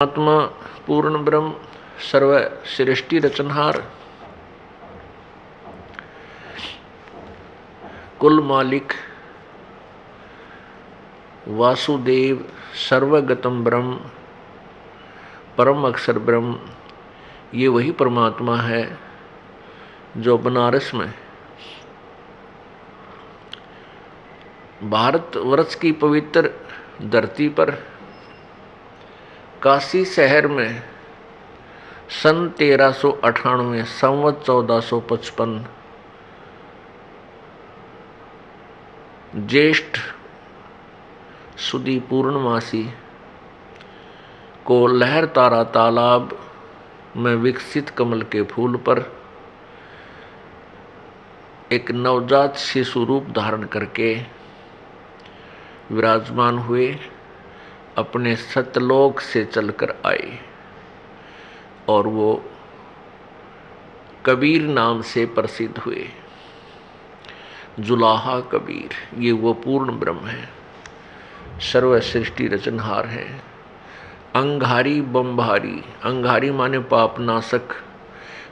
आत्मा पूर्ण ब्रह्म सर्व सृष्टि रचनहार कुल मालिक वासुदेव सर्वगतम ब्रह्म परम अक्षर ब्रह्म, ये वही परमात्मा है जो बनारस में भारतवर्ष की पवित्र धरती पर काशी शहर में सन 1398 संवत 1455 ज्येष्ठ सुदी पूर्णमासी को लहर तारा तालाब में विकसित कमल के फूल पर एक नवजात शिशु रूप धारण करके विराजमान हुए, अपने सतलोक से चलकर आए और वो कबीर नाम से प्रसिद्ध हुए। जुलाहा कबीर, ये वो पूर्ण ब्रह्म है, सर्व सृष्टि रचनहार है। अंगारी बम्भारी, अंगारी माने पाप नाशक,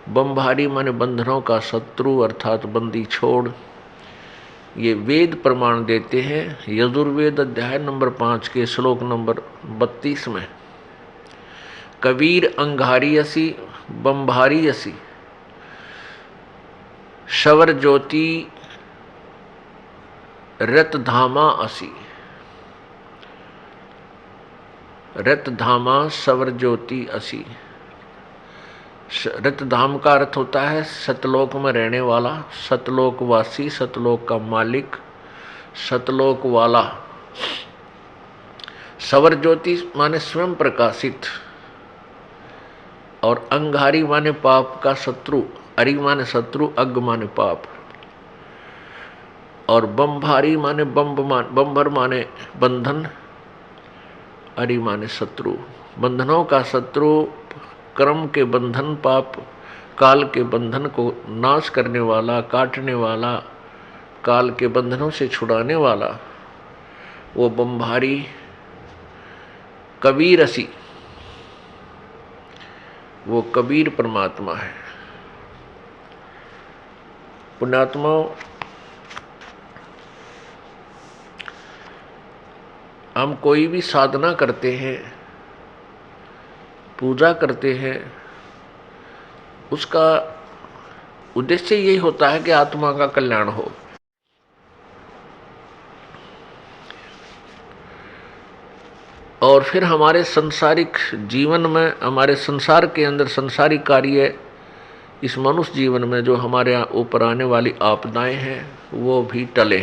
बम्भारी माने बंधनों का शत्रु अर्थात बंदी छोड़। ये वेद प्रमाण देते हैं यजुर्वेद अध्याय नंबर 5 के श्लोक नंबर 32 में, कबीर अंगारी असी बम्भारी असी शवर ज्योति रतधामा असी। रतधामा सवर ज्योति असी। रतधाम का अर्थ होता है सतलोक में रहने वाला, सतलोक वासी, सतलोक का मालिक, सतलोक वाला। सवर ज्योति माने स्वयं प्रकाशित, और अंगारी माने पाप का शत्रु, अरि माने शत्रु, अग माने पाप, और बम्भारी माने बम्भर माने बंधन, अरि माने शत्रु, बंधनों का शत्रु, कर्म के बंधन, पाप काल के बंधन को नाश करने वाला, काटने वाला, काल के बंधनों से छुड़ाने वाला, वो बम्भारी कबीर असी, वो कबीर परमात्मा है। पुण्यात्माओं, हम कोई भी साधना करते हैं, पूजा करते हैं, उसका उद्देश्य यही होता है कि आत्मा का कल्याण हो। और फिर हमारे संसारिक जीवन में, हमारे संसार के अंदर संसारिक कार्य, इस मनुष्य जीवन में जो हमारे ऊपर आने वाली आपदाएं हैं वो भी टले,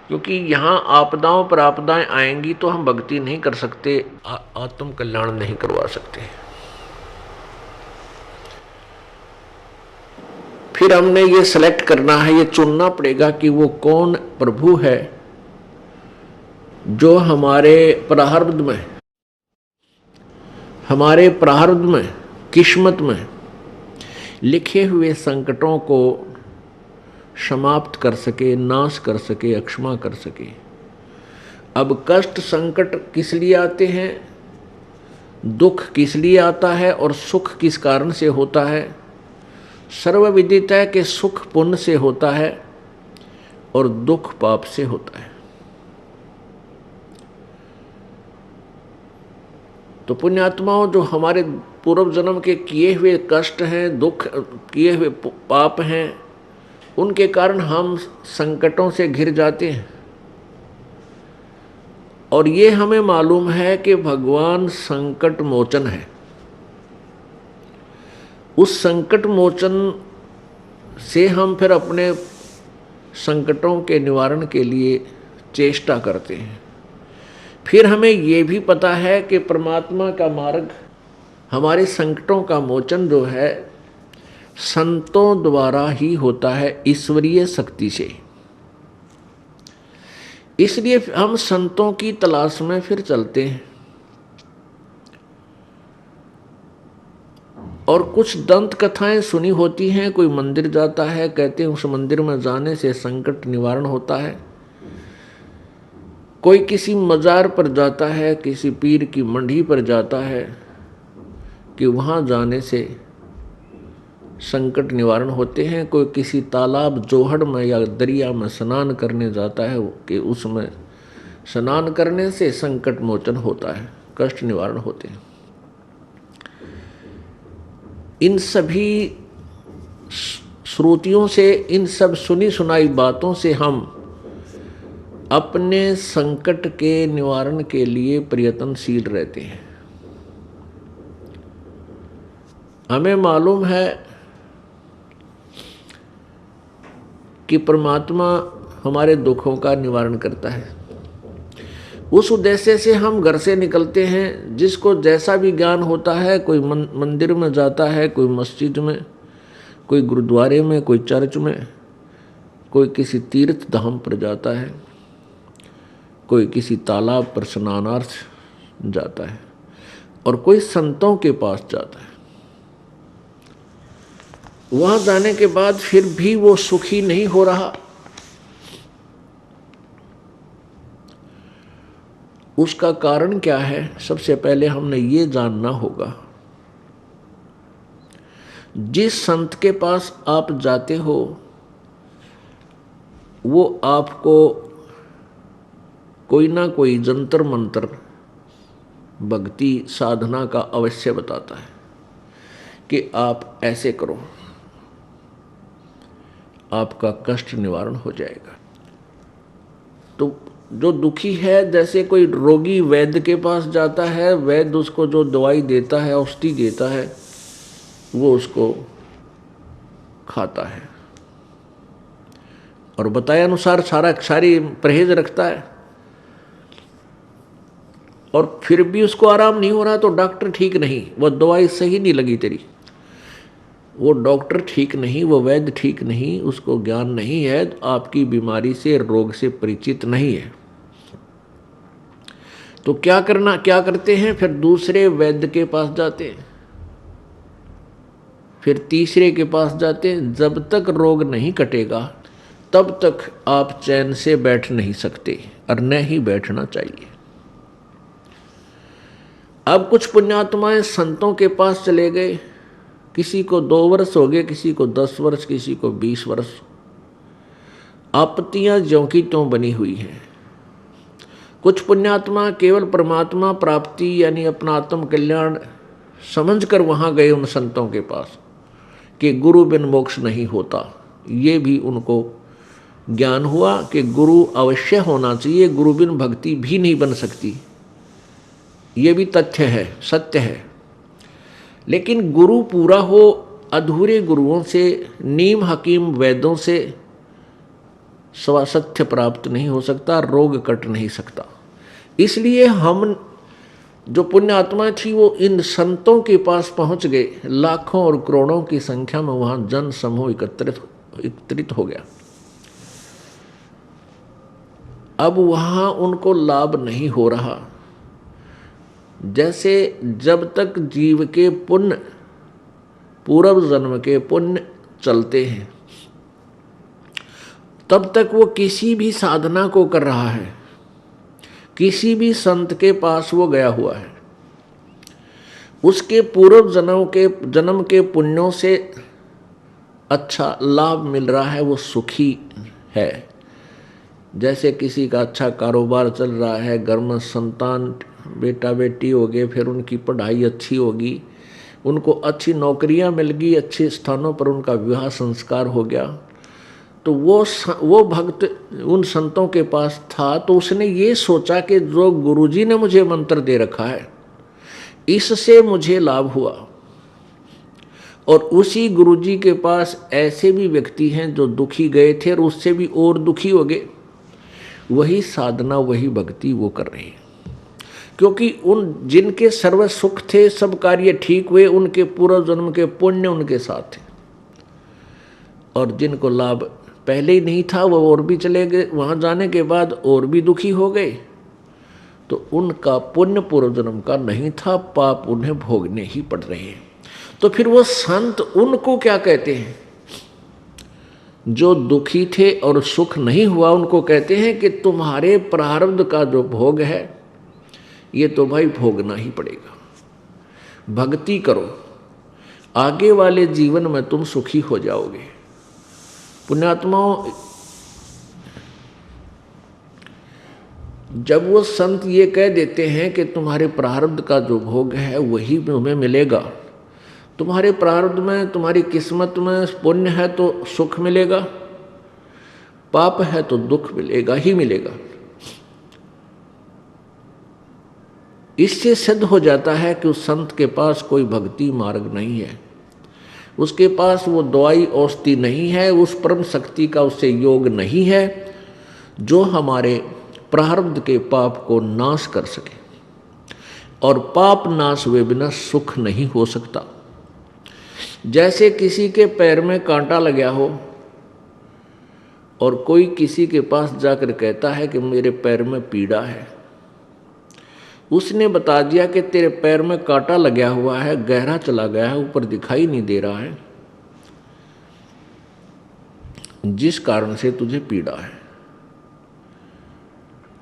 क्योंकि यहाँ आपदाओं पर आपदाएं आएंगी तो हम भक्ति नहीं कर सकते, आत्म कल्याण नहीं करवा सकते। फिर हमने ये सेलेक्ट करना है, ये चुनना पड़ेगा कि वो कौन प्रभु है जो हमारे प्रारब्ध में, किस्मत में लिखे हुए संकटों को समाप्त कर सके, नाश कर सके, अक्षमा कर सके। अब कष्ट संकट किस लिए आते हैं, दुख किस लिए आता है और सुख किस कारण से होता है? सर्वविदित है कि सुख पुण्य से होता है और दुख पाप से होता है। तो पुण्यात्माओं, जो हमारे पूर्व जन्म के किए हुए कष्ट हैं, दुख, किए हुए पाप हैं, उनके कारण हम संकटों से घिर जाते हैं। और ये हमें मालूम है कि भगवान संकट मोचन है। उस संकट मोचन से हम फिर अपने संकटों के निवारण के लिए चेष्टा करते हैं। फिर हमें ये भी पता है कि परमात्मा का मार्ग, हमारे संकटों का मोचन जो है संतों द्वारा ही होता है, ईश्वरीय शक्ति से। इसलिए हम संतों की तलाश में फिर चलते हैं। और कुछ दंत कथाएं सुनी होती हैं, कोई मंदिर जाता है, कहते हैं उस मंदिर में जाने से संकट निवारण होता है। कोई किसी मज़ार पर जाता है, किसी पीर की मंडी पर जाता है कि वहाँ जाने से संकट निवारण होते हैं। कोई किसी तालाब जोहड़ में या दरिया में स्नान करने जाता है कि उसमें स्नान करने से संकट मोचन होता है, कष्ट निवारण होते हैं। इन सभी श्रुतियों से, इन सब सुनी सुनाई बातों से हम अपने संकट के निवारण के लिए प्रयत्नशील रहते हैं। हमें मालूम है कि परमात्मा हमारे दुखों का निवारण करता है। उस उद्देश्य से हम घर से निकलते हैं। जिसको जैसा भी ज्ञान होता है, कोई मंदिर में जाता है, कोई मस्जिद में, कोई गुरुद्वारे में, कोई चर्च में, कोई किसी तीर्थ धाम पर जाता है, कोई किसी तालाब पर स्नानार्थ जाता है और कोई संतों के पास जाता है। वहां जाने के बाद फिर भी वो सुखी नहीं हो रहा। उसका कारण क्या है? सबसे पहले हमने ये जानना होगा, जिस संत के पास आप जाते हो वो आपको कोई ना कोई जंतर मंत्र भक्ति साधना का अवश्य बताता है कि आप ऐसे करो, आपका कष्ट निवारण हो जाएगा। तो जो दुखी है, जैसे कोई रोगी वैद्य के पास जाता है, वैद्य उसको जो दवाई देता है, औषधि देता है, वो उसको खाता है और बताए अनुसार सारी परहेज रखता है, और फिर भी उसको आराम नहीं हो रहा तो डॉक्टर ठीक नहीं, वो दवाई सही नहीं लगी तेरी, वो डॉक्टर ठीक नहीं, वो वैद्य ठीक नहीं, उसको ज्ञान नहीं है, आपकी बीमारी से, रोग से परिचित नहीं है। तो क्या करते हैं? फिर दूसरे वैद्य के पास जाते हैं, फिर तीसरे के पास जाते हैं। जब तक रोग नहीं कटेगा तब तक आप चैन से बैठ नहीं सकते, और न ही बैठना चाहिए। अब कुछ पुण्यात्माएं संतों के पास चले गए, किसी को 2 वर्ष हो गए, किसी को 10 वर्ष, किसी को 20 वर्ष। आपत्तियां ज्यों की त्यों बनी हुई हैं। कुछ पुण्यात्मा केवल परमात्मा प्राप्ति यानी अपना आत्म कल्याण समझकर वहां गए उन संतों के पास कि गुरु बिन मोक्ष नहीं होता। ये भी उनको ज्ञान हुआ कि गुरु अवश्य होना चाहिए, गुरु बिन भक्ति भी नहीं बन सकती। ये भी तथ्य है, सत्य है। लेकिन गुरु पूरा हो, अधूरे गुरुओं से, नीम हकीम वैद्यों से सत्य प्राप्त नहीं हो सकता, रोग कट नहीं सकता। इसलिए हम जो पुण्य आत्मा थी वो इन संतों के पास पहुंच गए। लाखों और करोड़ों की संख्या में वहां जन समूह एकत्रित हो गया। अब वहां उनको लाभ नहीं हो रहा। जैसे जब तक जीव के पुण्य, पूर्व जन्म के पुण्य चलते हैं, तब तक वो किसी भी साधना को कर रहा है, किसी भी संत के पास वो गया हुआ है, उसके पूर्व जन्म के पुण्यों से अच्छा लाभ मिल रहा है, वो सुखी है। जैसे किसी का अच्छा कारोबार चल रहा है, घर में संतान बेटा बेटी हो गए, फिर उनकी पढ़ाई अच्छी होगी, उनको अच्छी नौकरियां मिल गई, अच्छे स्थानों पर उनका विवाह संस्कार हो गया, तो वो भक्त उन संतों के पास था, तो उसने ये सोचा कि जो गुरुजी ने मुझे मंत्र दे रखा है इससे मुझे लाभ हुआ। और उसी गुरुजी के पास ऐसे भी व्यक्ति हैं जो दुखी गए थे और उससे भी और दुखी हो गए, वही साधना वही भक्ति वो कर रहे हैं। क्योंकि उन जिनके सर्व सुख थे, सब कार्य ठीक हुए, उनके पूर्व जन्म के पुण्य उनके साथ थे, और जिनको लाभ पहले ही नहीं था वो और भी चले गए, वहां जाने के बाद और भी दुखी हो गए। तो उनका पुण्य पूर्व जन्म का नहीं था, पाप उन्हें भोगने ही पड़ रहे हैं। तो फिर वो संत उनको क्या कहते हैं? जो दुखी थे और सुख नहीं हुआ उनको कहते हैं कि तुम्हारे प्रारब्ध का जो भोग है ये तो भाई भोगना ही पड़ेगा। भक्ति करो, आगे वाले जीवन में तुम सुखी हो जाओगे। पुण्यात्माओं, जब वो संत ये कह देते हैं कि तुम्हारे प्रारब्ध का जो भोग है वही तुम्हें मिलेगा, तुम्हारे प्रारब्ध में, तुम्हारी किस्मत में पुण्य है तो सुख मिलेगा, पाप है तो दुख मिलेगा ही मिलेगा, इससे सिद्ध हो जाता है कि उस संत के पास कोई भक्ति मार्ग नहीं है, उसके पास वो दवाई औषधि नहीं है, उस परम शक्ति का उससे योग नहीं है जो हमारे प्रारब्ध के पाप को नाश कर सके। और पाप नाश हुए बिना सुख नहीं हो सकता। जैसे किसी के पैर में कांटा लगा हो और कोई किसी के पास जाकर कहता है कि मेरे पैर में पीड़ा है, उसने बता दिया कि तेरे पैर में कांटा लगा हुआ है, गहरा चला गया है, ऊपर दिखाई नहीं दे रहा है, जिस कारण से तुझे पीड़ा है।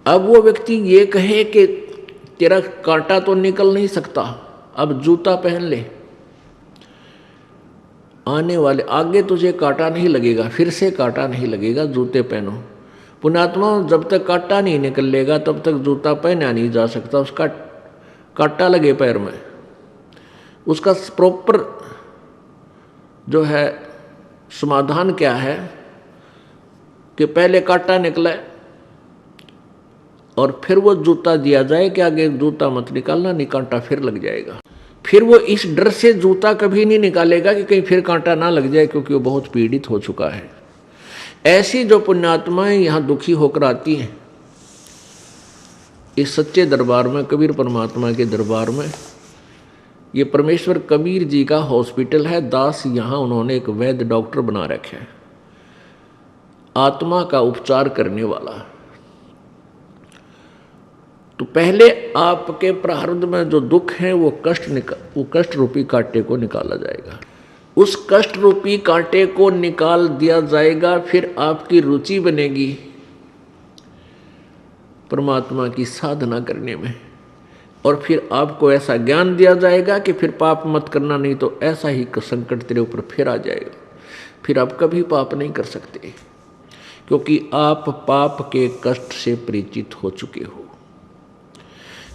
अब वो व्यक्ति ये कहे कि तेरा कांटा तो निकल नहीं सकता, अब जूता पहन ले, आने वाले आगे तुझे कांटा नहीं लगेगा, फिर से कांटा नहीं लगेगा, जूते पहनो। पुण्यात्मा, जब तक कांटा नहीं निकलेगा तब तक जूता पहना नहीं जा सकता। उसका कांटा लगे पैर में, उसका प्रॉपर जो है समाधान क्या है कि पहले कांटा निकले और फिर वो जूता दिया जाए कि आगे जूता मत निकालना, नहीं कांटा फिर लग जाएगा। फिर वो इस डर से जूता कभी नहीं निकालेगा कि कहीं फिर कांटा ना लग जाए, क्योंकि वो बहुत पीड़ित हो चुका है। ऐसी जो पुण्यात्माएं यहाँ दुखी होकर आती हैं इस सच्चे दरबार में, कबीर परमात्मा के दरबार में, ये परमेश्वर कबीर जी का हॉस्पिटल है। दास यहाँ उन्होंने एक वैद्य डॉक्टर बना रखा है, आत्मा का उपचार करने वाला। तो पहले आपके प्रारब्ध में जो दुख है वो कष्ट रूपी कांटे को निकाला जाएगा। उस कष्ट रूपी कांटे को निकाल दिया जाएगा, फिर आपकी रुचि बनेगी परमात्मा की साधना करने में, और फिर आपको ऐसा ज्ञान दिया जाएगा कि फिर पाप मत करना, नहीं तो ऐसा ही संकट तेरे ऊपर फिर आ जाएगा, फिर आप कभी पाप नहीं कर सकते, क्योंकि आप पाप के कष्ट से परिचित हो चुके हो।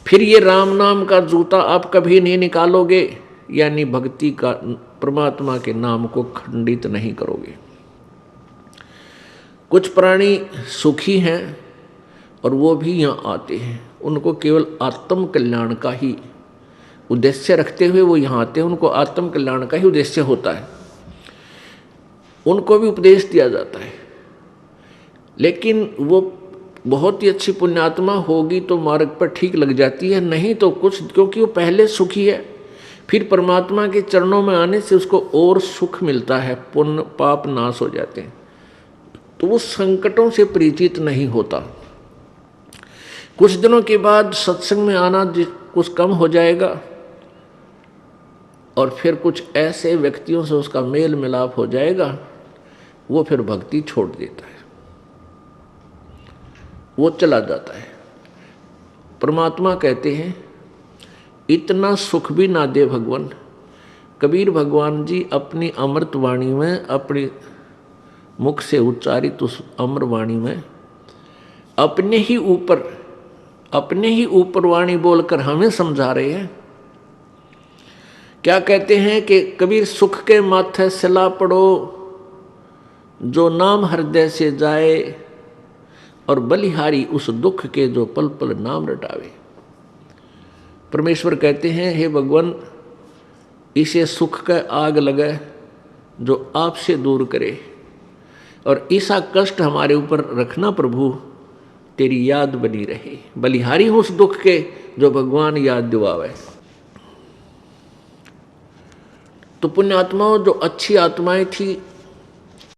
फिर ये राम नाम का जूता आप कभी नहीं निकालोगे, यानी भक्ति का, परमात्मा के नाम को खंडित नहीं करोगे। कुछ प्राणी सुखी हैं और वो भी यहाँ आते हैं, उनको केवल आत्म कल्याण का ही उद्देश्य रखते हुए वो यहाँ आते हैं, उनको आत्म कल्याण का ही उद्देश्य होता है, उनको भी उपदेश दिया जाता है। लेकिन वो बहुत ही अच्छी पुण्यात्मा होगी तो मार्ग पर ठीक लग जाती है, नहीं तो कुछ, क्योंकि वो पहले सुखी है, फिर परमात्मा के चरणों में आने से उसको और सुख मिलता है, पुण्य पाप नाश हो जाते हैं, तो वो संकटों से परिचित नहीं होता। कुछ दिनों के बाद सत्संग में आना कुछ कम हो जाएगा और फिर कुछ ऐसे व्यक्तियों से उसका मेल मिलाप हो जाएगा, वो फिर भक्ति छोड़ देता है, वो चला जाता है। परमात्मा कहते हैं इतना सुख भी ना दे भगवान। कबीर भगवान जी अपनी अमृत वाणी में, अपनी मुख से उच्चारित उस अमर वाणी में अपने ही ऊपर वाणी बोलकर हमें समझा रहे हैं। क्या कहते हैं कि कबीर सुख के माथे सिला पड़ो, जो नाम हृदय से जाए, और बलिहारी उस दुख के जो पल पल नाम रटावे। परमेश्वर कहते हैं हे भगवान, इसे सुख का आग लगे जो आपसे दूर करे, और ऐसा कष्ट हमारे ऊपर रखना प्रभु, तेरी याद बनी रहे। बलिहारी उस दुख के जो भगवान याद दिवावे। तो पुण्य आत्माओं, जो अच्छी आत्माएं थी